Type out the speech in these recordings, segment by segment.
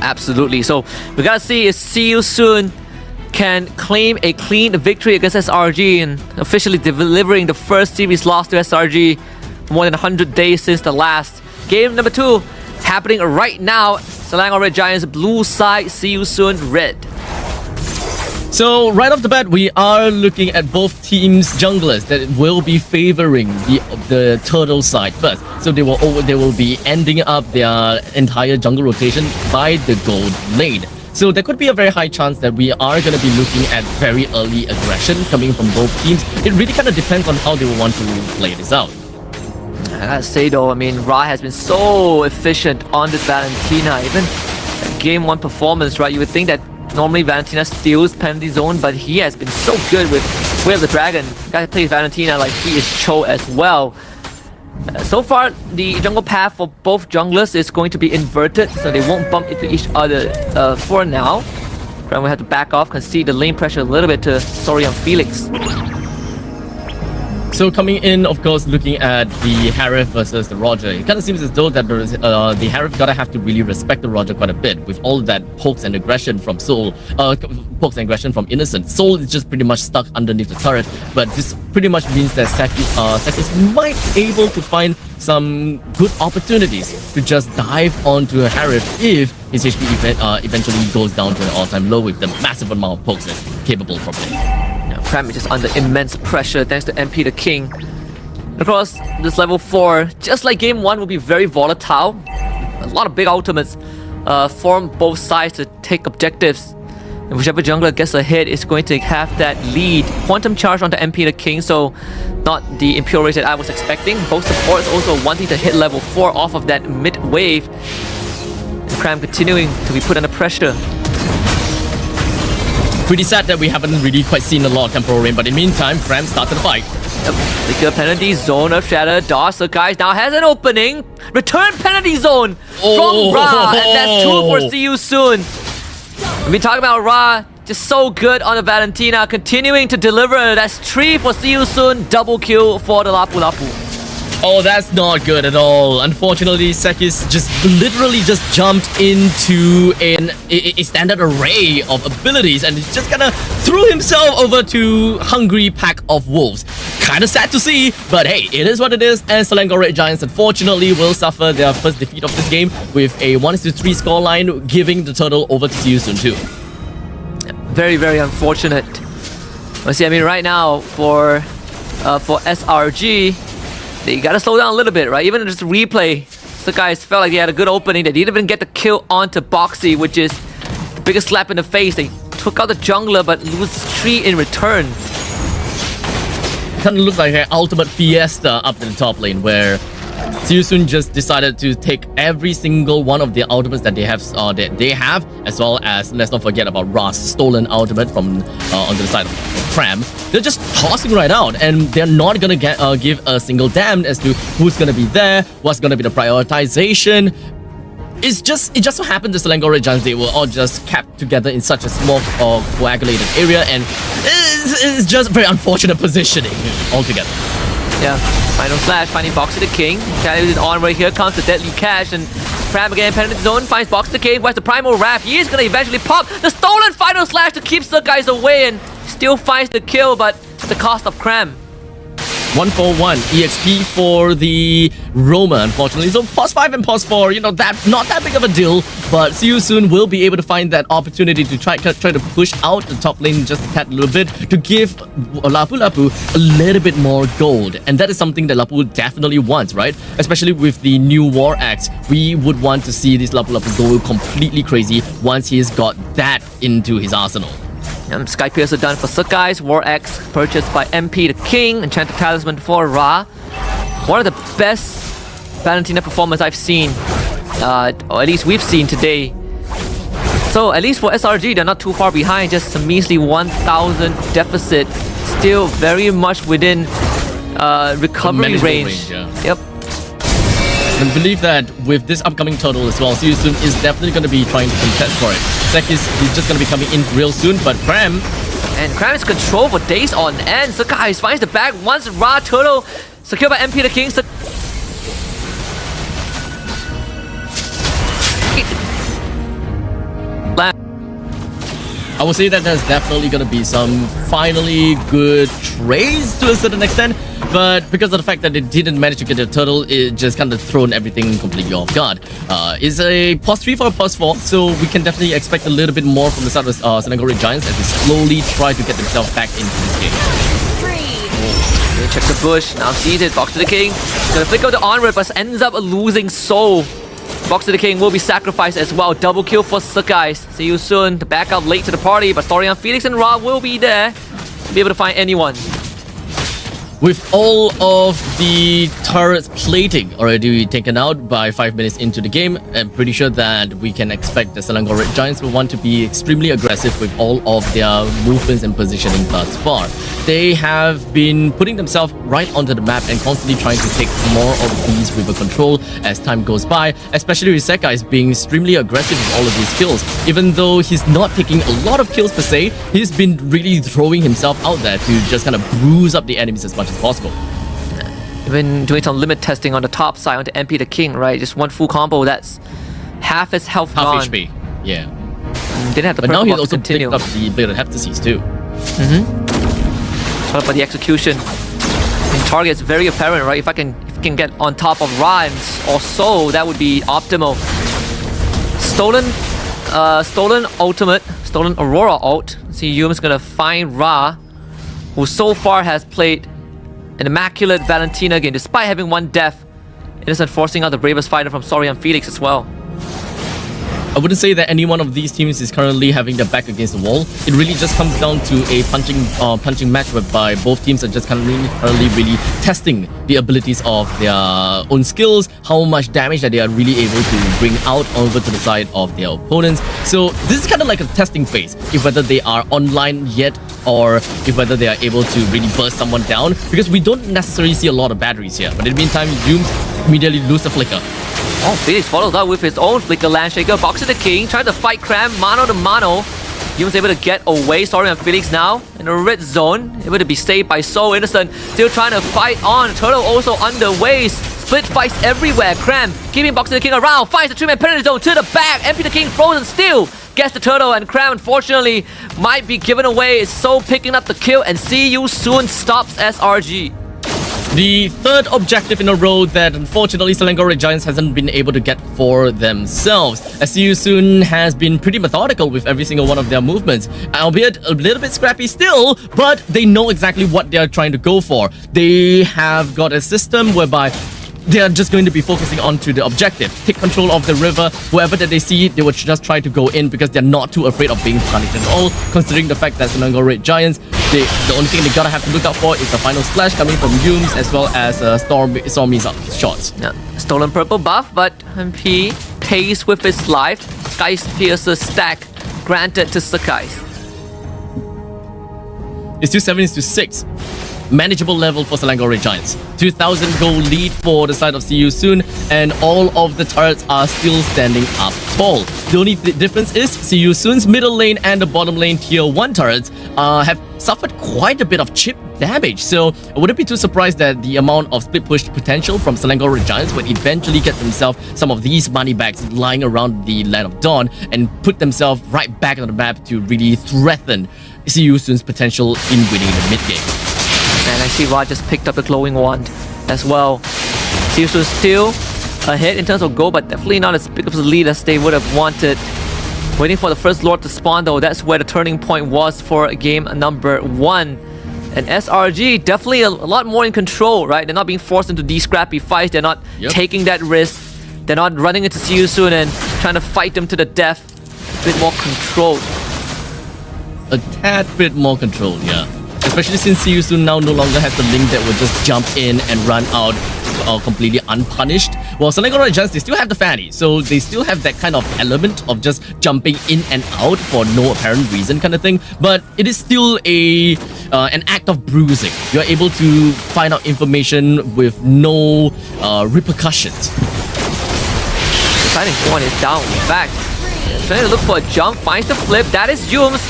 Absolutely. So we gotta see if See You Soon can claim a clean victory against SRG and officially delivering the first series loss to SRG more than 100 days since the last. Game number 2 happening right now. Selangor Red Giants blue side, See You Soon red. So right off the bat, we are looking at both teams' junglers that will be favoring the turtle side first. So they will be ending up their entire jungle rotation by the gold lane. So there could be a very high chance that we are going to be looking at very early aggression coming from both teams. It really kind of depends on how they will want to play this out. I gotta say though, I mean, Ra has been so efficient on this Valentina. Even game 1 performance, right? You would think that normally Valentina steals penalty zone, but he has been so good with Way of the Dragon. Guy plays Valentina like he is Cho as well. So far, the jungle path for both junglers is going to be inverted, so they won't bump into each other for now. Krem will have to back off, concede the lane pressure a little bit to Sorian Felix. So coming in, of course, looking at the Harith versus the Roger, it kind of seems as though that the Harith gotta have to really respect the Roger quite a bit with all that pokes and aggression from Soul, pokes and aggression from Innocent. Soul is just pretty much stuck underneath the turret, but this pretty much means that Sekis might be able to find some good opportunities to just dive onto a Harith if his HP eventually goes down to an all-time low with the massive amount of pokes that's capable from him. Krem is just under immense pressure thanks to MP the King. Of course, this level 4, just like game 1, will be very volatile. A lot of big ultimates form both sides to take objectives. And whichever jungler gets ahead is going to have that lead. Quantum charge onto MP the King, so not the impure race that I was expecting. Both supports also wanting to hit level 4 off of that mid wave. And Krem continuing to be put under pressure. Pretty sad that we haven't really quite seen a lot of temporal rain, but in the meantime, Krem started the fight. Flicker penalty zone of Shatter. Dodge, so guys now has an opening. Return penalty zone from Ra, and that's 2 for See You Soon. We've been talking about Ra, just so good on the Valentina, continuing to deliver. That's 3 for See You Soon, double kill for the Lapu Lapu. Oh, that's not good at all. Unfortunately, Sekis just literally just jumped into a standard array of abilities and just kind of threw himself over to hungry pack of wolves. Kind of sad to see, but hey, it is what it is. And Selangor Red Giants unfortunately will suffer their first defeat of this game with a 1-3 scoreline, giving the turtle over to See You Soon too. Very, very unfortunate. Let's see, I mean, right now for SRG, they gotta slow down a little bit, right? Even in just replay, the guys felt like they had a good opening. They didn't even get the kill onto Boxy, which is the biggest slap in the face. They took out the jungler, but lose 3 in return. Kind of looked like an ultimate fiesta up in the top lane, where See You Soon just decided to take every single one of the ultimates that they have, as well as, let's not forget about Ra's stolen ultimate from onto the side of Krem. They're just tossing right out, and they're not gonna give a single damn as to who's gonna be there, what's gonna be the prioritization. It just so happened the Selangor Red Giants, they were all just kept together in such a small coagulated area, and it's just very unfortunate positioning altogether. Yeah, final slash, finding Boxy the King. Kelly is on right here, comes the deadly cash, and Krem again, penalty zone, finds Boxy the King, where's the primal wrap? He is gonna eventually pop the stolen final slash to keep the guys away, and still finds the kill, but at the cost of Krem. 141 EXP for the Roma, unfortunately. So pause 5 and pause 4, you know, not that big of a deal, but See You Soon will be able to find that opportunity to try to push out the top lane just a tad little bit to give Lapu Lapu a little bit more gold. And that is something that Lapu definitely wants, right? Especially with the new War Axe, we would want to see this Lapu Lapu go completely crazy once he's got that into his arsenal. Sky Piercer done for Sakai's, War Axe purchased by MP the King, Enchanted Talisman for Ra. One of the best Valentina performance I've seen, or at least we've seen today. So at least for SRG, they're not too far behind, just a measly 1,000 deficit. Still very much within recovery range. Yep. I believe that with this upcoming turtle as well, See You Soon is definitely going to be trying to contest for it. Sekis is just going to be coming in real soon, but Krem... And Krem is controlled for days on end. So guys finds the bag once Ra Turtle secured by MP the King. I would say that there's definitely going to be some finally good trades to a certain extent, but because of the fact that they didn't manage to get the turtle, it just kind of thrown everything completely off guard. It's a +3 for a +4, so we can definitely expect a little bit more from the side of Selangor Giants as they slowly try to get themselves back into this game. They check the bush, now sees it, Box to the King. Gonna flick out the onward, but ends up losing soul. Box to the King will be sacrificed as well. Double kill for Sakai's. See you soon. The backup late to the party, but Storian, Felix, and Ra will be there to be able to find anyone. With all of the turrets plating already taken out by 5 minutes into the game, I'm pretty sure that we can expect the Selangor Red Giants will want to be extremely aggressive with all of their movements and positioning thus far. They have been putting themselves right onto the map and constantly trying to take more of these river control as time goes by, especially with Sekai being extremely aggressive with all of these kills. Even though he's not taking a lot of kills per se, he's been really throwing himself out there to just kind of bruise up the enemies as much as possible. Even doing some limit testing on the top side onto MP the King, right? Just one full combo, that's half his health gone. Half HP, yeah. Didn't have the but now he's to also continue. picked up the Bladed Heptases too. But the execution in target is very apparent, right? If I can get on top of Rhymes or so, that would be optimal. Stolen ultimate, stolen Aurora ult. See, Yum's gonna find Ra, who so far has played an immaculate Valentina game, despite having one death. Innocent forcing out the bravest fighter from Sorian Felix as well. I wouldn't say that any one of these teams is currently having their back against the wall. It really just comes down to a punching match whereby both teams are just currently really testing the abilities of their own skills, how much damage that they are really able to bring out over to the side of their opponents. So this is kind of like a testing phase, if whether they are online yet or if whether they are able to really burst someone down, because we don't necessarily see a lot of batteries here. But in the meantime, Yums immediately lose the flicker. Oh, Felix follows up with his own flicker Landshaker. Box to the King, trying to fight Cram, mano to mano. Yum's able to get away. Sorry on Felix now in the red zone. Able to be saved by So Innocent. Still trying to fight on. Turtle also underway. Split fights everywhere. Cram keeping Box to the King around. Finds the 3-man penalty zone to the back. MP the King frozen still. Gets the turtle, and Cram unfortunately might be given away. So picking up the kill, and See You Soon stops SRG. The third objective in a row that unfortunately Selangor Red Giants hasn't been able to get for themselves. As See You Soon has been pretty methodical with every single one of their movements, albeit a little bit scrappy still, but they know exactly what they are trying to go for. They have got a system whereby they are just going to be focusing onto the objective. Take control of the river. Whoever that they see, they would just try to go in because they're not too afraid of being punished at all, considering the fact that Selangor Red Giants, the only thing they gotta have to look out for is the final splash coming from Yums as well as Stormy's shots. Yeah. Stolen purple buff, but MP pays with his life. Sky Piercer stack granted to Sakai. It's 2-7-6. Manageable level for Selangor Red Giants. 2,000 gold lead for the side of See You Soon, and all of the turrets are still standing up tall. The only difference is See You Soon's middle lane and the bottom lane tier 1 turrets have suffered quite a bit of chip damage, so I wouldn't be too surprised that the amount of split push potential from Selangor Red Giants would eventually get themselves some of these money bags lying around the Land of Dawn and put themselves right back on the map to really threaten See You Soon's potential in winning the mid game. And I see Rod just picked up the glowing wand as well. See You Soon still ahead in terms of goal, but definitely not as big of a lead as they would have wanted. Waiting for the first Lord to spawn though, that's where the turning point was for game number 1. And SRG definitely a lot more in control, right? They're not being forced into these scrappy fights. They're not taking that risk. They're not running into See You Soon and trying to fight them to the death. A bit more controlled. A tad bit more control, yeah. Especially since See You Soon now no longer has the link that will just jump in and run out completely unpunished. Well, Selangor Red Giants, they still have the fanny, so they still have that kind of element of just jumping in and out for no apparent reason kind of thing, but it is still an act of bruising. You're able to find out information with no repercussions. Deciding one is down. In fact, trying to look for a jump, finds the flip. That is Yums.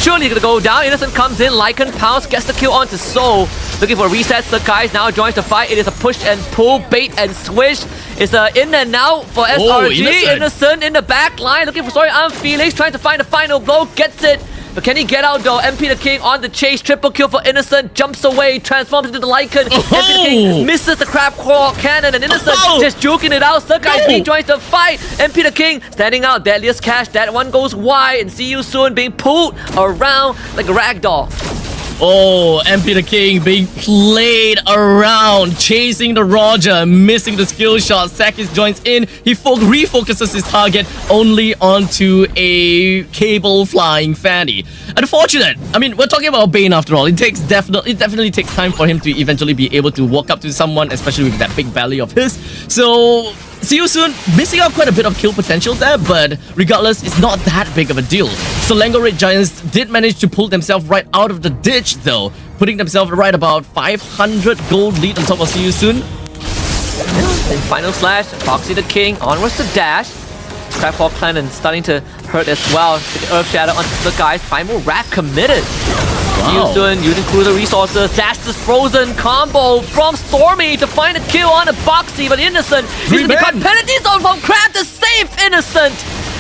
Surely gonna go down. Innocent comes in. Lycan pounce, gets the kill onto Soul. Looking for reset. Sakai now joins the fight. It is a push and pull, bait and swish. It's a in and out for SRG. Innocent in the back line. Looking for Felix, trying to find the final blow. Gets it. But can he get out though? MP the King on the chase. Triple kill for Innocent. Jumps away. Transforms into the Lycan. MP the King misses the crab claw cannon. And Innocent just juking it out. Sakai rejoins the fight. MP the King standing out. Deadliest Cash. That one goes wide. And see you soon being pulled around like a ragdoll. Oh, MP the King being played around, chasing the Roger, missing the skill shot. Sakis joins in. He refocuses his target only onto a cable flying Fanny. Unfortunate. I mean, we're talking about Bane after all. It definitely takes time for him to eventually be able to walk up to someone, especially with that big belly of his. So see you soon. Missing out quite a bit of kill potential there, but regardless, it's not that big of a deal. Selangor Red Giants did manage to pull themselves right out of the ditch though, putting themselves right about 500 gold lead on top of See You Soon. And final slash, Foxy the King onwards to dash. Crabclaw Clannon starting to hurt as well. With the Earth Shadow onto the guys. Primal Wrath committed. See You Soon using cruiser resources. Dash this frozen combo from Stormy to find a kill on a Boxy, but Innocent using the penalty zone from Crab to save Innocent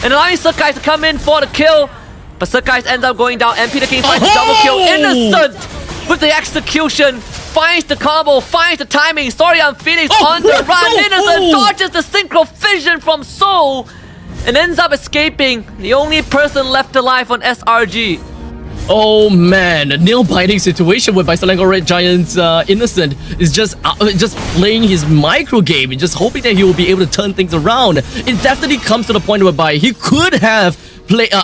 and allowing Surkais to come in for the kill. But Surkais ends up going down. MP the King finds a double kill. Innocent with the execution. Finds the combo, finds the timing. Sorry, I'm Phoenix on the run. Innocent dodges the synchro fission from Soul and ends up escaping. The only person left alive on SRG. Oh man, a nail-biting situation whereby Selangor Red Giants Innocent is just playing his micro game and just hoping that he will be able to turn things around. It definitely comes to the point whereby he could have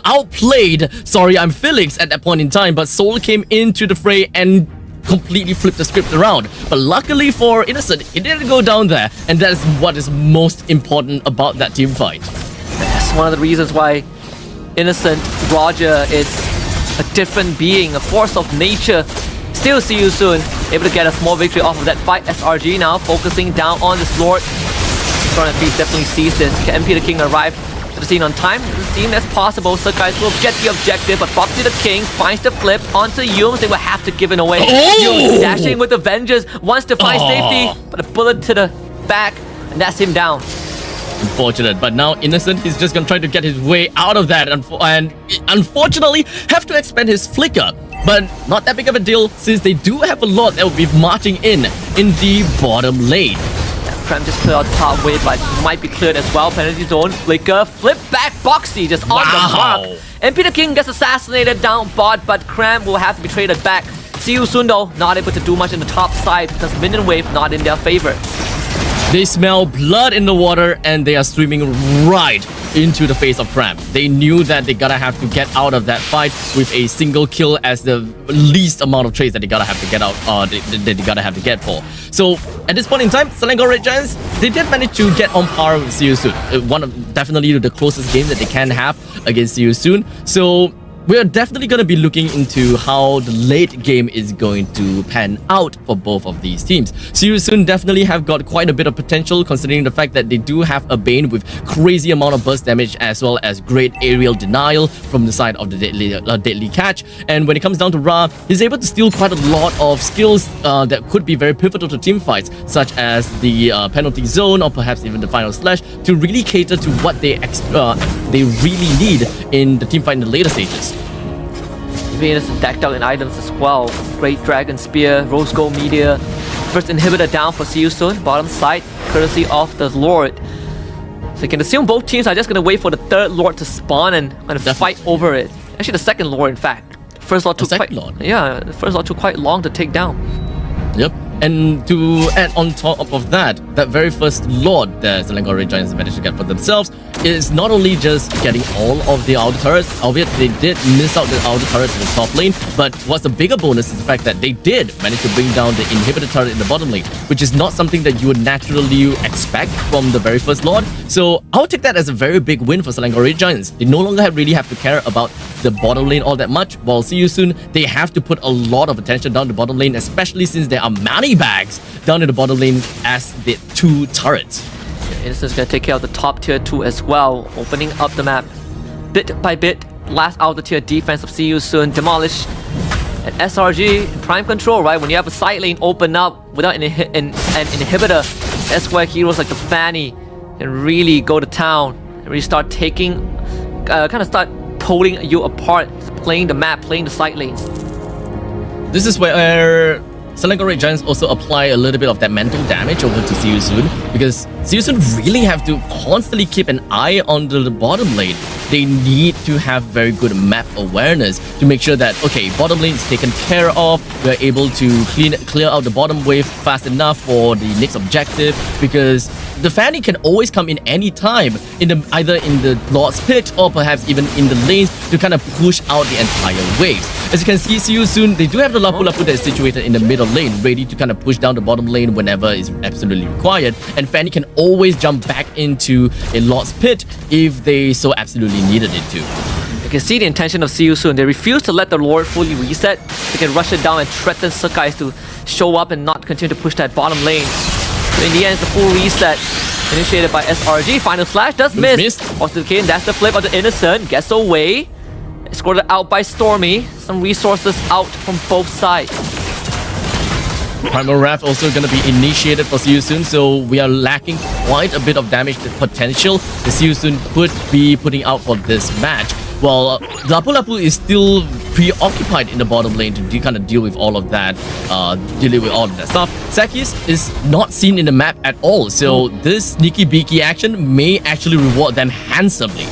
outplayed Sorry I'm Felix at that point in time, but Soul came into the fray and completely flipped the script around. But luckily for Innocent, it didn't go down there, and that is what is most important about that team fight. That's one of the reasons why Innocent Roger is a different being, a force of nature. Still See You Soon, able to get a small victory off of that fight. SRG now focusing down on this Lord. Storm Feast definitely sees this. Can MP the King arrive to the scene on time? Doesn't seem as possible. So guys will get the objective, but Foxy the King finds the flip onto Yums. They will have to give it away. Yums dashing with the Vengeance, wants to find safety, but a bullet to the back, and that's him down. Unfortunate, but now Innocent, he's just gonna try to get his way out of that and unfortunately have to expend his flicker. But not that big of a deal since they do have a lot that will be marching in the bottom lane. Prem just cleared out the top wave, but might be cleared as well. Penalty zone, flicker, flip back, Boxy just on the mark. MP the King gets assassinated down bot, but Cram will have to be traded back. See You Soon though, not able to do much in the top side because minion wave not in their favor. They smell blood in the water and they are swimming right into the face of Cram. They knew that they gotta have to get out of that fight with a single kill as the least amount of trades that they gotta have to get out, that they gotta have to get for. So at this point in time, Selangor Red Giants, they did manage to get on par with See You Soon. Definitely the closest game that they can have against See You Soon. So we're definitely going to be looking into how the late game is going to pan out for both of these teams. See You Soon definitely have got quite a bit of potential considering the fact that they do have a Bane with crazy amount of burst damage as well as great aerial denial from the side of the deadly catch. And when it comes down to Ra, he's able to steal quite a lot of skills that could be very pivotal to team fights, such as the penalty zone or perhaps even the final slash, to really cater to what they really need in the team fight in the later stages. Venus decked out in items as well. Great Dragon Spear, Rose Gold Meteor. First inhibitor down for See You Soon, bottom side, courtesy of the Lord. So you can assume both teams are just going to wait for the third Lord to spawn and kind of fight over it. Actually, the second Lord, in fact. First Lord took the first Lord took quite long to take down. Yep. And to add on top of that very first Lord that Selangor Red Giants managed to get for themselves is not only just getting all of the outer turrets, albeit they did miss out the outer turrets in the top lane, but what's the bigger bonus is the fact that they did manage to bring down the inhibitor turret in the bottom lane, which is not something that you would naturally expect from the very first Lord. So I'll take that as a very big win for Selangor Red Giants. They no longer really have to care about the bottom lane all that much, while See You Soon, they have to put a lot of attention down the bottom lane, especially since there are many bags down in the bottom lane as the two turrets. Innocent's gonna take care of the top tier 2 as well, opening up the map bit by bit. Last out the tier defense of See You Soon demolished. And SRG in prime control, right? When you have a side lane open up without an inhibitor, that's where heroes like the Fanny can really go to town and really start taking, kind of start holding you apart, playing the map, playing the side lanes. This is where Selangor Red Giants also apply a little bit of that mental damage over to See You Soon, because See You Soon really have to constantly keep an eye on the bottom lane. They need to have very good map awareness to make sure that, okay, bottom lane is taken care of, we're able to clear out the bottom wave fast enough for the next objective, because the Fanny can always come in any time, either in the Lord's Pit or perhaps even in the lanes to kind of push out the entire waves. As you can see you soon, they do have the Lapu Lapu that is situated in the middle lane, ready to kind of push down the bottom lane whenever is absolutely required, and Fanny can always jump back into a Lord's Pit if they so absolutely needed it to. You can see the intention of See You Soon. They refuse to let the Lord fully reset. They can rush it down and threaten Sakai's to show up and not continue to push that bottom lane. So in the end, it's a full reset initiated by SRG. Final slash does miss. Also, Kane, that's the flip of the Innocent. Gets away. Escorted out by Stormy. Some resources out from both sides. Primal Wrath also going to be initiated for See You Soon, so we are lacking quite a bit of damage potential the See You Soon could be putting out for this match. Well, Lapu Lapu is still preoccupied in the bottom lane to kind of deal with all of that, stuff. Sakis is not seen in the map at all, so this sneaky beaky action may actually reward them handsomely.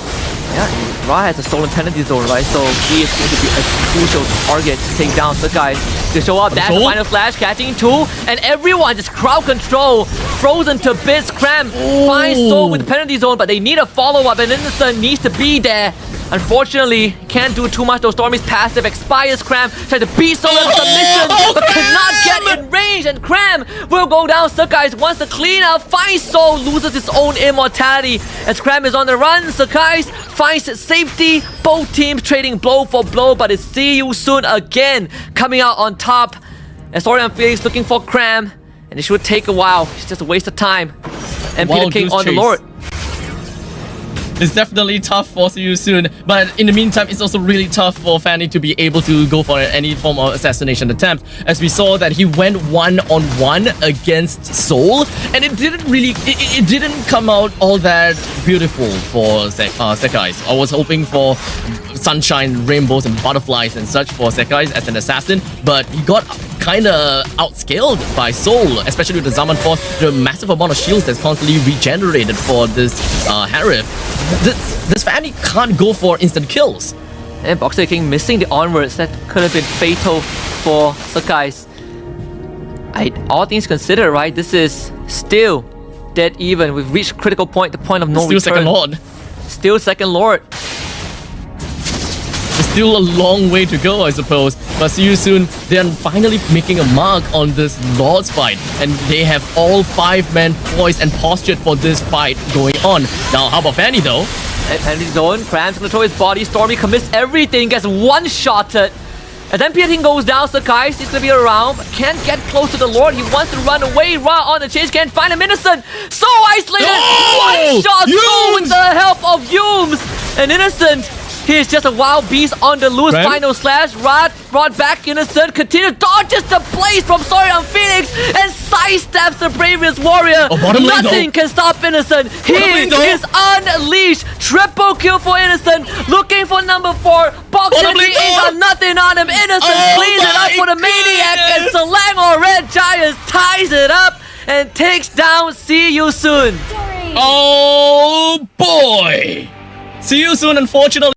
Yeah, Ra has a stolen penalty zone, right? So he is going to be a crucial target to take down Sakai. To show up, that's the final flash, catching two, and everyone just crowd control, frozen to bits. Cram finds Soul with the penalty zone, but they need a follow-up, and Innocent needs to be there. Unfortunately, can't do too much though. Stormy's passive expires. Cram tried to beat Soul in submission, but cannot get in range, and Cram will go down. Sakai wants to clean out, finds Soul, loses his own immortality. As Cram is on the run, Sakai finds safety. Both teams trading blow for blow, but it's See You Soon again coming out on top. And Sorian Felix looking for Cram, and it should take a while. It's just a waste of time. And Peter King on the Lord. It's definitely tough for See You Soon, but in the meantime, it's also really tough for Fanny to be able to go for any form of assassination attempt, as we saw that he went one-on-one against Soul, and it didn't come out all that beautiful for Sakai. I was hoping for sunshine, rainbows, and butterflies and such for Sakai as an assassin, but he got kind of outscaled by Soul, especially with the Zaman Force, the massive amount of shields that's constantly regenerated for this Harif. This Fanny can't go for instant kills. And Boxer King missing the onwards. That could have been fatal for Sakai. All things considered, right? This is still dead even. We've reached critical point, the point of no return. Still second Lord. Still second Lord. There's still a long way to go, I suppose. But See You Soon, they are finally making a mark on this Lord's fight. And they have all 5 men poised and postured for this fight going on. Now, how about Fanny though? And penalty zone, Cram's control his body. Stormy commits everything, gets one-shotted. And then Peter King goes down. Sakai seems to be around, but can't get close to the Lord. He wants to run away. Ra on the chase, can't find him. Innocent, so isolated. One-shot Soul with the help of Yumes. And Innocent, he is just a wild beast on the loose. Final slash, Rod brought back Innocent, continue dodges the blaze from Sorian Felix and sidesteps the bravest warrior. Nothing can stop Innocent. He is unleashed. Triple kill for Innocent, looking for number 4. Boxer King ain't got nothing on him. Innocent cleans it up for the maniac, and Selangor Red Giants ties it up and takes down See You Soon. Oh boy! See You Soon, unfortunately.